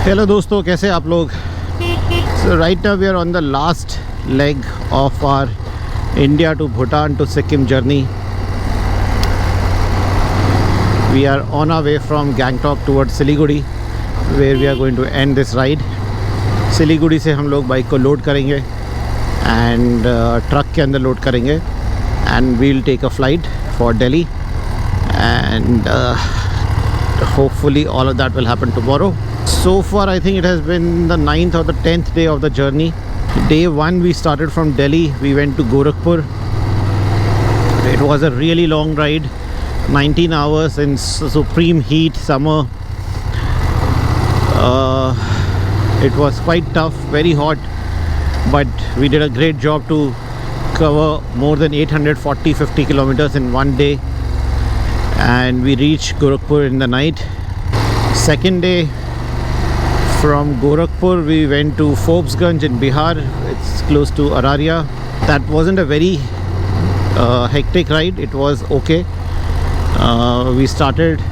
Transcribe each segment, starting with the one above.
Hello दोस्तों, कैसे आप लोग? So right now we are on the last leg of our India to Bhutan to Sikkim journey. We are on our way from Gangtok towards Siliguri where we are going to end this ride. Siliguri से हम लोग bike को load करेंगे and truck के अंदर load करेंगे and we'll take a flight for Delhi and hopefully all of that will happen tomorrow. So far I think it has been the 9th or the 10th day of the journey. Day 1 we started from Delhi, we went to Gorakhpur. It was a really long ride, 19 hours in supreme heat, summer. It was quite tough, very hot, but we did a great job to cover more than 840-50 kilometers in one day. And we reached Gorakhpur in the night. Second day from Gorakhpur we went to Phobsganj in Bihar. It's close to Araria. That wasn't a very hectic ride. It was okay. We started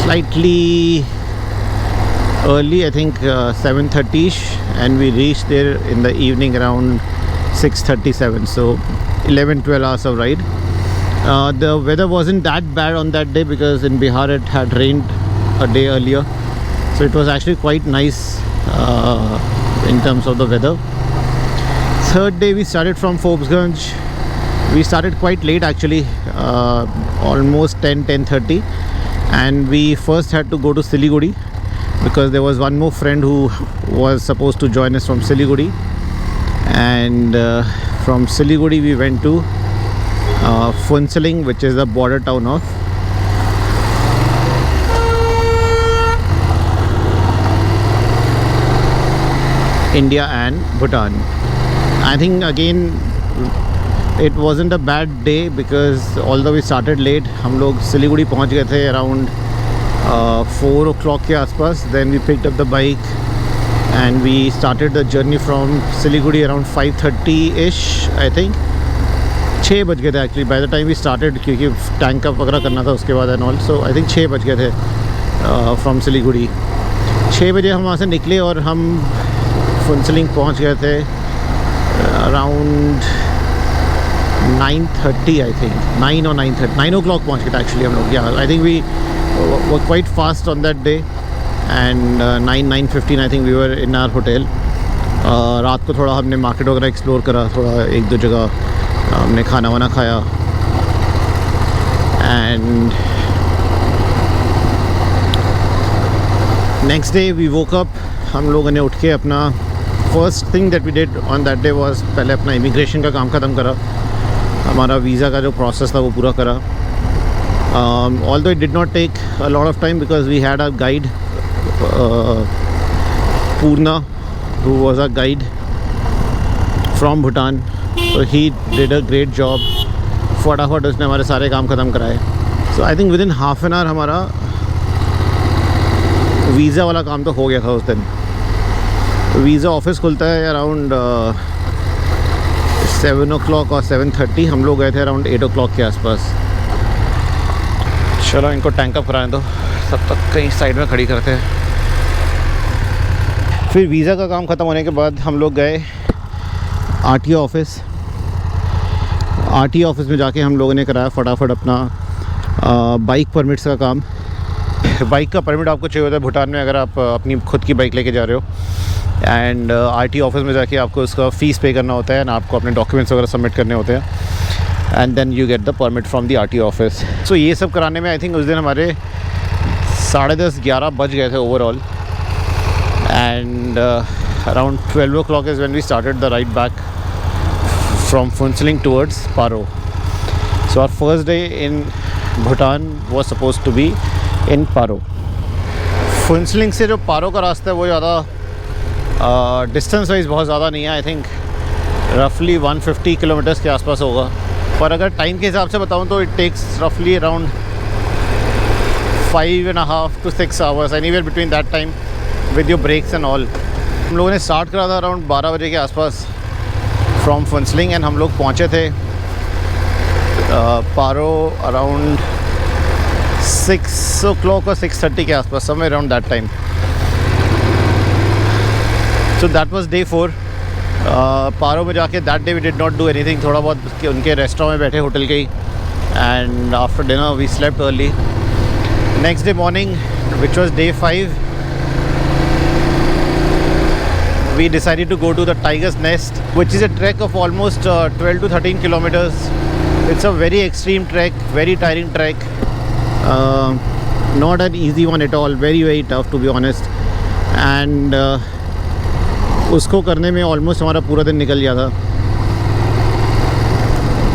slightly early, I think 7:30ish, and we reached there in the evening around 6:37. So 11-12 hours of ride. The weather wasn't that bad on that day because in Bihar it had rained a day earlier, so it was actually quite nice in terms of the weather. Third day we started from Phobsganj. We started quite late actually, almost 10:30, and we first had to go to Siliguri because there was one more friend who was supposed to join us from Siliguri, and from Siliguri we went to Phuntsling, which is the border town of India and Bhutan. I think again it wasn't a bad day because although we started late, हम लोग सिलीगुड़ी पहुंच गए थे around 4 o'clock के आसपास. Then we picked up the bike and we started the journey from Siliguri around 5:30ish, I think. 6 बज गए थे actually by the time we started, क्योंकि टैंक अप वगैरह करना था उसके बाद and all. So I think 6 बज गए थे फ्रॉम सिलीगुड़ी. 6 बजे हम वहाँ से निकले और हम फुनसलिंग पहुँच गए थे अराउंड 9:30 आई थिंक. 9 और 9:30, 9 o'clock पहुँच गए थे एक्चुअली हम लोग. या I think we were quite fast on that day and 9:15 I think we were in our hotel. रात को थोड़ा हमने मार्केट वगैरह एक्सप्लोर करा, थोड़ा एक दो जगह हमने खाना वाना खाया and next day we woke up. हम लोगों ने उठ के अपना first thing that we did on that day was पहले अपना इमिग्रेशन का काम ख़त्म करा. हमारा वीज़ा का जो प्रोसेस था वो पूरा करा. Although it did not take a lot of time because we had a guide, Purna, who was a guide from Bhutan. So he did a great job. फटाफट उसने हमारे सारे काम ख़त्म कराए. So I think within half an hour हमारा visa वाला काम तो हो गया था उस दिन. वीज़ा ऑफिस खुलता है अराउंड 7 o'clock और 7:30. हम लोग गए थे अराउंड 8 o'clock के आसपास. चलो इनको टैंक अप कराएं, तो सब तक कहीं साइड में खड़ी करते हैं. फिर वीज़ा का काम ख़त्म होने के बाद हम लोग गए आरटीओ ऑफिस. आरटीओ ऑफिस में जाके हम लोगों ने कराया फटाफट अपना बाइक परमिट्स का काम. बाइक का परमिट आपको चाहिए होता है भूटान में अगर आप अपनी खुद की बाइक लेके जा रहे हो. एंड आरटीओ ऑफिस में जाके आपको उसका फ़ीस पे करना होता है एंड आपको अपने डॉक्यूमेंट्स वगैरह सबमिट करने होते हैं and then you get the permit from the RTO office. So ये सब कराने में आई थिंक उस दिन हमारे 10:30-11 बज गए थे overall. And around 12 o'clock is when we started the ride back from Phuntsling towards Paro. So our first day in Bhutan was supposed to be in Paro. Phuntsling से जो पारो का रास्ता है वो ज़्यादा डिस्टेंस वाइज बहुत ज़्यादा नहीं है. आई थिंक रफली 150 किलोमीटर्स के आसपास होगा. पर अगर टाइम के हिसाब से बताऊँ तो इट टेक्स रफली around 5.5 to 6 hours, anywhere between that time with your breaks and all. हम लोगों ने स्टार्ट करा था अराउंड 12 बजे के आसपास फ्रॉम फुनसलिंग एंड हम लोग पहुँचे थे पारो अराउंड 6 o'clock or 6:30 के आसपास, somewhere around that time. So that was day 4. Paro में जाके that day we did not do anything. थोड़ा बहुत उनके रेस्टोरेंट में बैठे होटल के ही. And after dinner we slept early. Next day morning which was day 5, we decided to go to the Tiger's Nest, which is a trek of almost 12 to 13 kilometers. It's a very extreme trek, very tiring trek, not an easy one at all, very tough to be honest. And उसको करने में almost हमारा पूरा दिन निकल गया था.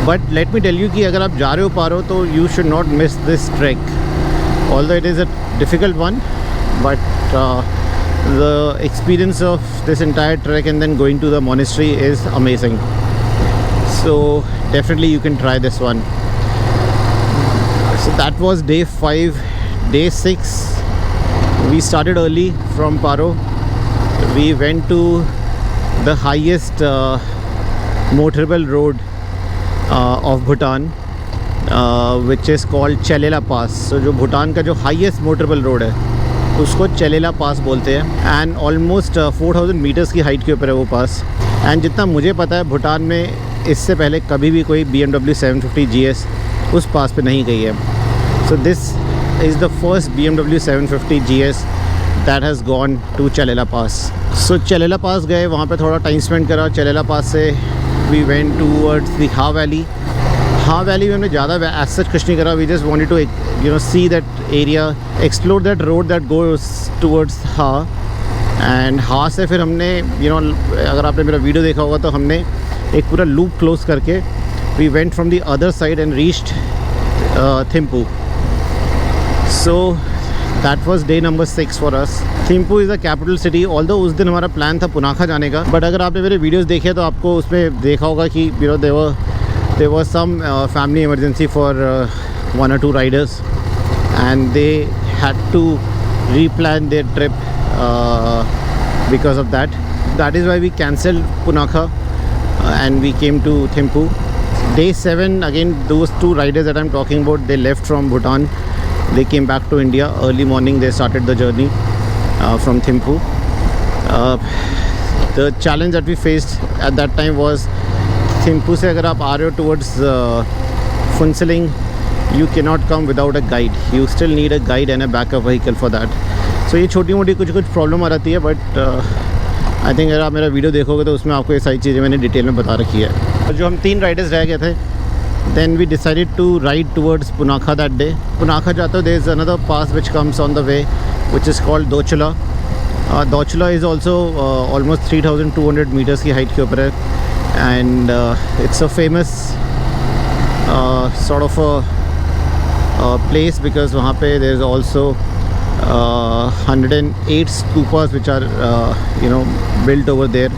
But let me tell you कि अगर आप जा रहे हो पारो तो you should not miss this trek. Although it is a difficult one, but the experience of this entire trek and then going to the monastery is amazing. So definitely you can try this one. So that was day 5. Day 6 we started early from Paro. We went to the highest motorable road of Bhutan, which is called Chalela Pass. So जो भूटान का जो highest motorable road है उसको चलेला पास बोलते हैं. And almost 4000 metres की height के ऊपर है वो पास. एंड जितना मुझे पता है भूटान में इससे पहले कभी भी कोई BMW 750 GS उस पास पे नहीं गई है. So this is the first BMW 750 GS that has gone to Chelela pass. सो चलेला पास गए, वहाँ पे थोड़ा टाइम स्पेंड करा. चलेला पास से we went towards the Ha valley. Ha valley में हमने ज़्यादा एज सच कुछ नहीं करा. We just wanted to see that area, explore that road that goes towards Ha. And Ha से फिर हमने अगर आपने मेरा वीडियो देखा होगा तो हमने एक पूरा लूप क्लोज करके we went from the other side and reached Thimphu. So that was day number 6 for us. Thimphu is the capital city. Although उस दिन हमारा प्लान था पुनाखा जाने का, बट अगर आपने मेरे वीडियोज़ देखे तो आपको उसमें देखा होगा कि there was some family emergency for 1 or 2 riders, and they had to replan their trip because of that. That is why we cancelled Punakha and we came to Thimphu. Day 7 again, those 2 riders that I'm talking about, they left from Bhutan. They came back to India early morning. They started the journey from Thimphu. The challenge that we faced at that time was Thimphu से अगर आप आ रहे हो towards Phuentsholing, you can not come without a guide. You still need a guide and a backup vehicle for that. So ये छोटी मोटी कुछ प्रॉब्लम आ जाती है, बट आई थिंक अगर आप मेरा वीडियो देखोगे तो उसमें आपको ये सारी चीज़ें मैंने डिटेल में बता रखी है. और जो हम 3 राइडर्स रह गए थे, then we decided to ride towards Punakha that day. Punakha जाते हो, there is another pass which comes on the way which is called Dochula. Dochula is also almost 3200 metres की हाइट के ऊपर है. And it's a famous sort of a place because वहाँ पे there is also 108 stupas which are built over there,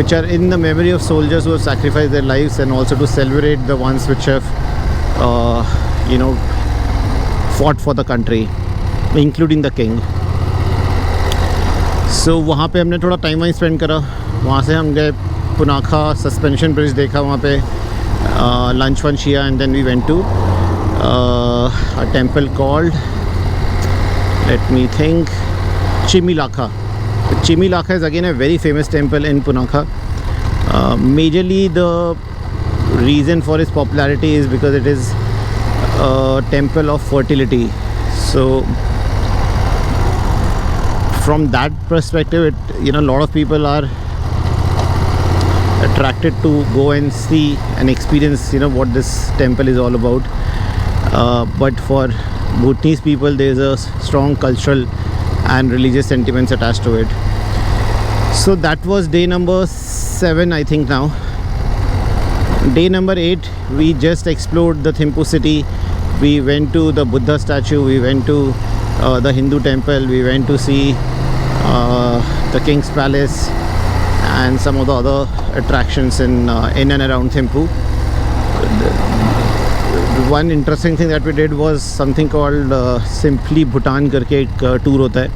which are in the memory of soldiers who have sacrificed their lives, and also to celebrate the ones which have fought for the country, including the king. So वहाँ पे हमने थोड़ा time वाइम spend करा. वहाँ से हम गए Punakha suspension bridge देखा, वहाँ पे लंच वंच किया, and then we went to a temple called, let me think, Chimi Lhakhang. Chimi Lhakhang is again a very famous temple in Punakha. Majorly the reason for its popularity is because it is a temple of fertility. So from that perspective it lot of people are attracted to go and see and experience what this temple is all about. But for Bhutanese people there is a strong cultural and religious sentiments attached to it. So that was day number 7 I think. Now day number 8 we just explored the Thimphu city. We went to the Buddha statue, we went to the Hindu temple, we went to see the King's Palace and some of the other attractions in and around Thimphu. One interesting thing that we did was something called Simply Bhutan करके एक tour होता है,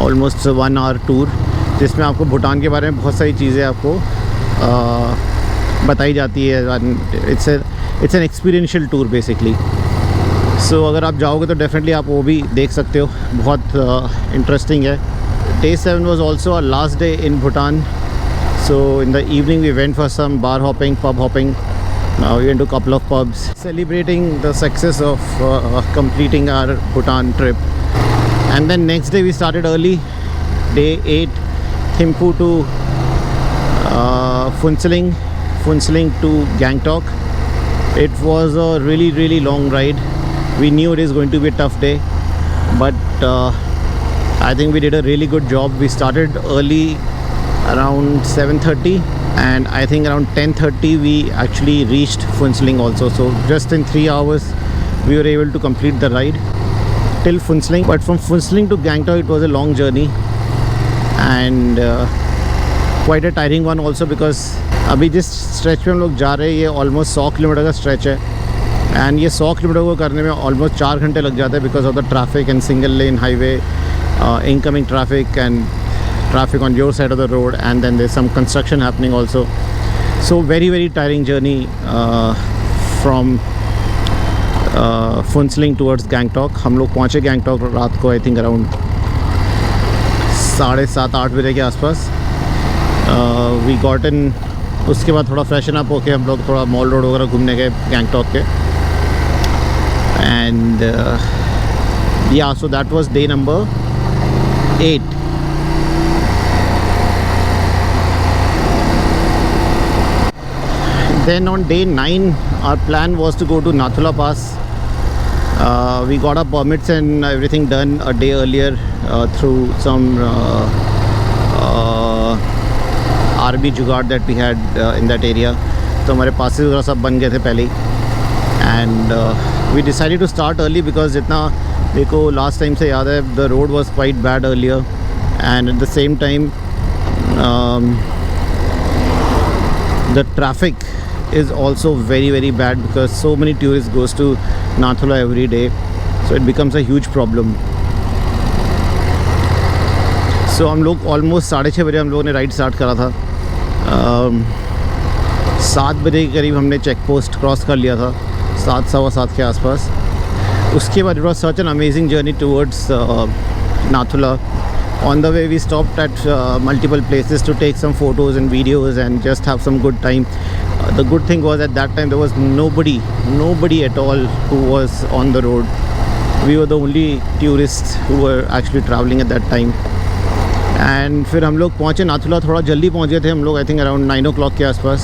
almost 1 hour tour, जिसमें आपको भूटान के बारे में बहुत सारी चीज़ें आपको बताई जाती है. It's an experiential tour basically. So अगर आप जाओगे तो डेफिनेटली आप वो भी देख सकते हो, बहुत इंटरेस्टिंग है. Day 7 was also our last day in Bhutan. So in the evening we went for some bar hopping, pub hopping. We went to a couple of pubs, celebrating the success of completing our Bhutan trip. And then next day we started early, day 8, Thimphu to Phuntsling to Gangtok. It was a really long ride. We knew it is going to be a tough day, but I think we did a really good job. We started early around 7:30, and I think around 10:30 we actually reached Phuntsling also. So just in 3 hours we were able to complete the ride till Phuntsling. But from Phuntsling to Gangtok it was a long journey, and quite a tiring one also, because अभी जिस stretch पे हम लोग जा रहे हैं ये almost 100 kilometre का स्ट्रेच है, एंड ये 100 किलोमीटर को करने में ऑलमोस्ट 4 घंटे लग जाते हैं because of the traffic and single lane highway, incoming traffic and traffic on your side of the road, and then there's some construction happening also. So very tiring journey from Phuntsling towards Gangtok. हम लोग पहुँचे Gangtok रात को I think around 7:30-8 बजे के आसपास. We got in. उसके बाद थोड़ा फ्रेशन अप होके हम लोग थोड़ा मॉल रोड वगैरह घूमने गए गैंगटॉक के. एंड या सो that was day number 8. Then on day 9 our plan was to go to Nathula Pass. We got our permits and everything done a day earlier through some RB जुगाड़ that we had in that area. तो हमारे passes वगैरह सब बन गए थे पहले ही. And we decided to start early because जितना देखो last time से याद है the road was quite bad earlier, and at the same time the traffic is also very bad because so many tourists goes to Nathula every day, so it becomes a huge problem. So हम लोग almost 6:30 बजे हम लोगों ने ride start करा था. 7 बजे के करीब हमने चेक पोस्ट क्रॉस कर लिया था, 7-7:15 के आसपास. उसके बाद it was such an amazing journey towards Nathula. On the way we stopped at multiple places to take some photos and videos and just have some good time. The good thing was at that time there was nobody at all who was on the road. We were the only tourists who were actually traveling at that time. And फिर हम लोग पहुँचे नाथुला. थोड़ा जल्दी पहुँच गए थे हम लोग, आई थिंक अराउंड 9 o'clock के आसपास.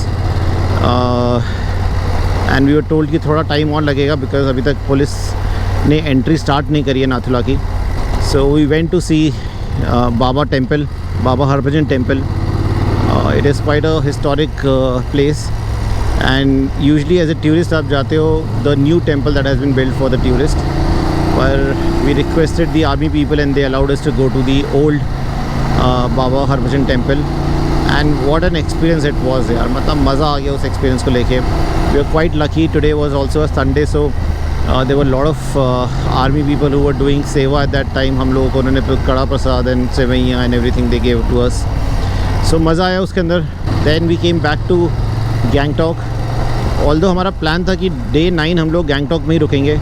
एंड वी वर टोल्ड कि थोड़ा टाइम और लगेगा बिकॉज अभी तक पुलिस ने एंट्री स्टार्ट नहीं करी है नाथुला की. So we went to see Baba temple, Baba Harbhajan temple. It is quite a historic place, and usually as a tourist आप जाते हो the new temple that has been built for the tourist, but we requested the army people and they allowed us to go to the old Baba Harbhajan temple, and what an experience it was यार. मतलब मज़ा आ गया उस experience को लेके. We were quite lucky. Today was also a Sunday, so there were a lot of army people who were doing seva at that time. हम लोगों को उन्होंने कड़ा प्रसाद and सेवैयाँ and everything they gave to us. So मज़ा आया उसके अंदर. Then we came back to Gangtok. Although हमारा प्लान था कि day 9 हम लोग Gangtok में ही रुकेंगे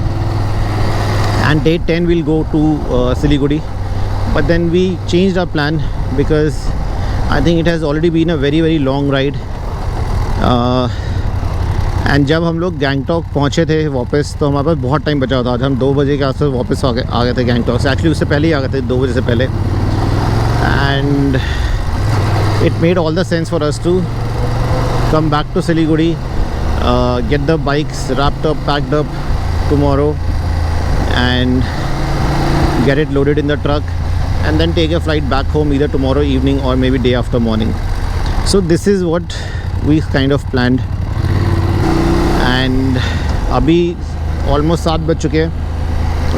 and day 10 we'll go to Siliguri. But then we changed our plan because I think it has already been a very long ride. And जब हम लोग गैंगटॉक पहुँचे थे वापस तो हमारे पास बहुत टाइम बचा था. आज हम 2 बजे के आसपास वापस आ गए थे गैंगटॉक से. एक्चुअली उससे पहले ही आ गए थे, 2 बजे से पहले. And it made all the sense for us to come back to Siliguri, get the bikes wrapped up, packed up tomorrow and get it loaded in the truck and then take a flight back home either tomorrow evening or maybe day after morning. So this is what we kind of planned. And अभी almost 7 बज चुके हैं.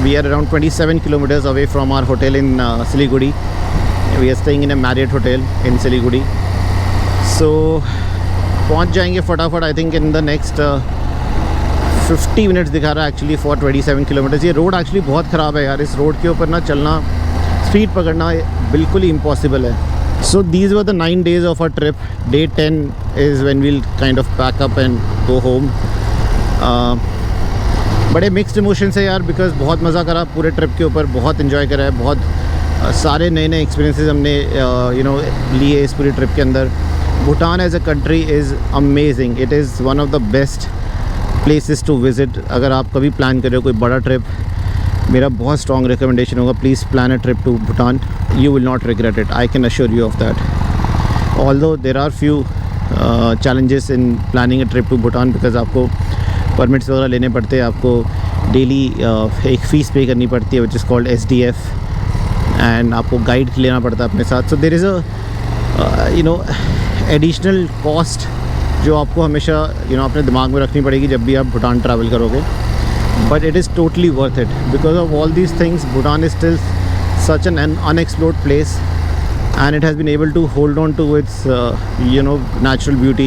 We are around 27 kilometers away from our hotel in Siliguri. We are staying in a Marriott hotel in Siliguri. So पहुंच जाएंगे फटाफट. I think in the next 50 minutes दिखा रहा है actually for 27 kilometers. ये रोड एक्चुअली बहुत ख़राब है यार. इस रोड के ऊपर ना चलना, स्पीड पकड़ना बिल्कुल ही इम्पॉसिबल है. So these were the 9 days of our trip. Day 10 is when we'll kind of pack up and go home. बड़े मिक्स्ड इमोशंस है यार बिकॉज बहुत मज़ा करा पूरे ट्रिप के ऊपर. बहुत इन्जॉय करा है, बहुत सारे नए नए एक्सपीरियंसेस हमने लिए इस पूरी ट्रिप के अंदर। Bhutan as a country is amazing, it is one of the best places to visit. अगर आप कभी प्लान कर रहे हो कोई बड़ा ट्रिप, मेरा बहुत स्ट्रॉन्ग रिकमेंडेशन होगा, please plan a trip to Bhutan, you will not regret it, I can assure you of that. Although there are few challenges in planning a trip to Bhutan, because आपको permits वगैरह लेने पड़ते हैं, आपको daily एक fees पे करनी पड़ती है which is called SDF, and आपको गाइड लेना पड़ता है अपने साथ। So there is a additional cost जो आपको हमेशा अपने दिमाग में रखनी पड़ेगी जब भी आप भूटान ट्रैवल करोगे। But it is totally worth it because of all these things. Bhutan is still such an unexplored place and it has been able to hold on to its natural beauty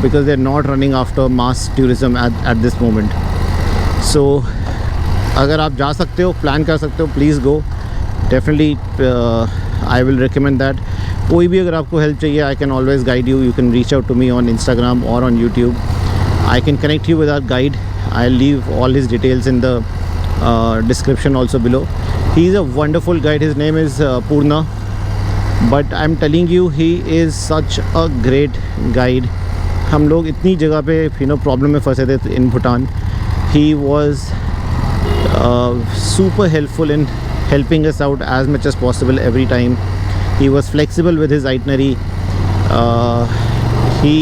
because they're not running after mass tourism at this moment. So अगर आप जा सकते हो, plan कर सकते हो, please go, definitely I will recommend that. कोई भी अगर आपको हेल्प चाहिए, I can always guide you, you can reach out to me on Instagram or on YouTube. I can connect you with our guide. I'll leave all his details in the description also below. He is a wonderful guide, his name is Purna. But I am telling you he is such a great guide. हम लोग इतनी जगह पे problem में फंसे थे in Bhutan, he was super helpful in helping us out as much as possible every time. He was flexible with his itinerary. He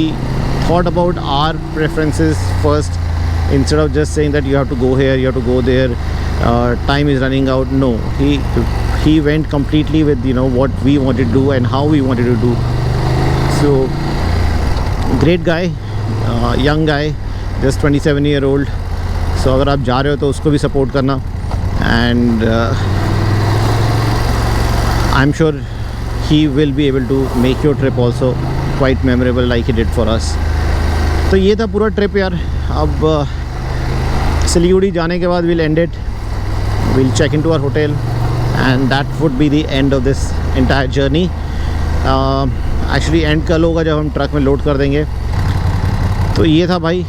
thought about our preferences first instead of just saying that you have to go here, you have to go there, time is running out. No, he went completely with what we wanted to do and how we wanted to do. So great guy, young guy, just 27-year-old. So अगर आप जा रहे हो तो उसको भी support करना, and I'm sure he will be able to make your trip also quite memorable like he did for us. तो ये था पूरा ट्रिप यार। अब सिलीगुड़ी जाने के बाद we'll end it, we'll check into our hotel and that would be the end of this entire journey. Actually end कल होगा जब हम ट्रक में लोड कर देंगे। तो ये था भाई,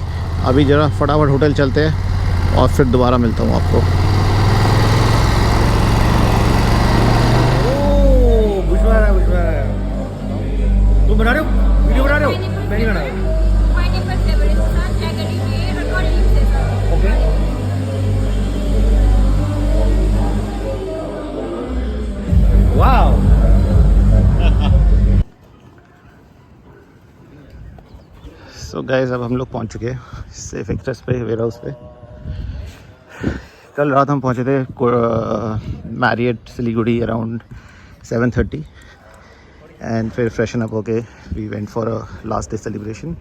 अभी ज़रा फटाफट होटल चलते हैं और फिर दोबारा मिलता हूँ आपको। तुम बना रहे हो, वीडियो बना रहे हो? मैं नहीं बना रहा। वाओ। सो गाइस अब हम लोग पहुंच चुके हैं सेफ एक्सप्रेस पे, वेयर हाउस पे। कल रात हम पहुंचे थे मैरियट सिलीगुड़ी अराउंड 7:30 एंड फिर फ्रेशन अप होके we went for a last day celebration.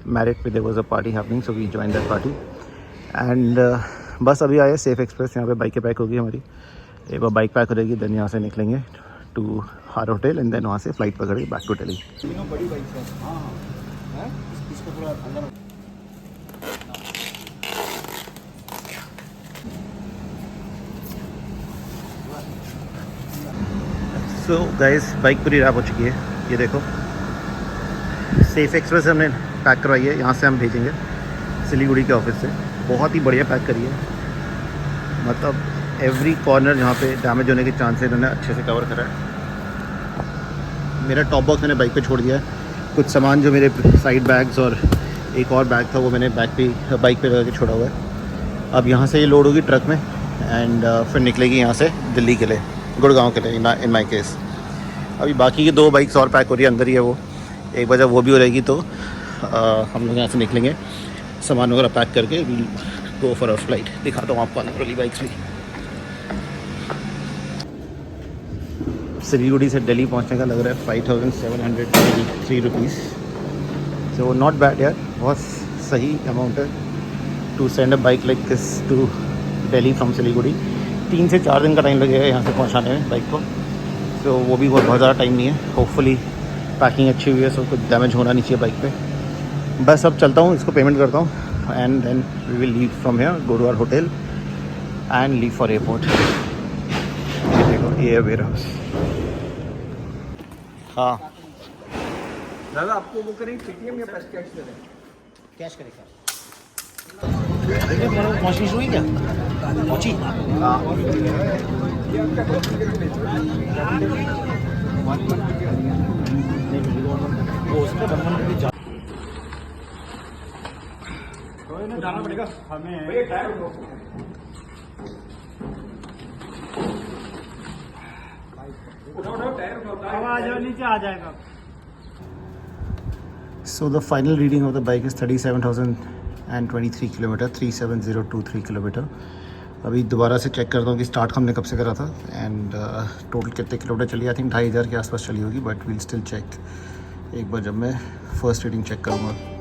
Marriott पे there was a party happening, so we join that party and बस अभी आए सेफ एक्सप्रेस। यहाँ पे बाइकें पैक होगी हमारी, एक बार बाइक पैक हो जाएगी, देन यहाँ से निकलेंगे to our hotel and then वहाँ से फ़्लाइट पकड़ेंगे बैक टू दिल्ली। बड़ी बाइक है। हाँ हाँ, इसको थोड़ा अंदर। सो गाइस बाइक पूरी रैप हो चुकी है, ये देखो सेफ एक्सप्रेस हमने पैक करवाई है, यहाँ से हम भेजेंगे सिलीगुड़ी के ऑफिस से। बहुत ही बढ़िया पैक करी है, मतलब एवरी कॉर्नर जहाँ पे डैमेज होने के चांस है इन्होंने अच्छे से कवर करा है। मेरा टॉप बॉक्स मैंने बाइक पे छोड़ दिया है, कुछ सामान जो मेरे साइड बैग्स और एक और बैग था वो मैंने बाइक पे लगा के छोड़ा हुआ है। अब यहाँ से ये लोड होगी ट्रक में एंड फिर निकलेगी यहाँ से दिल्ली के लिए, गुड़गांव के लिए इन माई केस। अभी बाकी की 2 बाइक्स और पैक हो रही है, अंदर ही है वो। एक बार जब वो भी हो जाएगी तो हम लोग यहाँ से निकलेंगे सामान वगैरह पैक करके, गो फॉर अ फ्लाइट। दिखाता हूँ आपको अंदर वाली बाइक्स भी। सिलीगुड़ी से दिल्ली पहुँचने का लग रहा है 5703 रुपीज़। सो नॉट बैड यार, बहुत सही अमाउंट है to send a bike like this to Delhi from Siliguri. 3 से 4 दिन का टाइम लगेगा यहाँ से पहुँचाने में बाइक को, तो वो भी बहुत ज़्यादा टाइम नहीं है। होपफुली पैकिंग अच्छी हुई है, सो कुछ डैमेज होना नहीं चाहिए बाइक पे। बस अब चलता हूँ, इसको पेमेंट करता हूँ and then we will leave from here, go to our hotel and leave for airport. ये देखो ये है वेयर हाउस। हाँ दादा आपको वो करें पेटीएम या कैश दे दें? कैश करें। पहुंचनी शुरू हुई क्या? पहुंची? वो उसमें जाना पड़ेगा हमें। नीचे आ जाएगा। So the final reading of the bike is 37,023 kilometre, 37023 kilometre. अभी दोबारा से चेक करता हूँ कि स्टार्ट हमने कब से करा था एंड टोटल कितने किलोमीटर चली। आई थिंक 2500 के आसपास चली होगी, बट वील स्टिल चेक एक बार जब मैं फर्स्ट रीडिंग चेक करूँगा।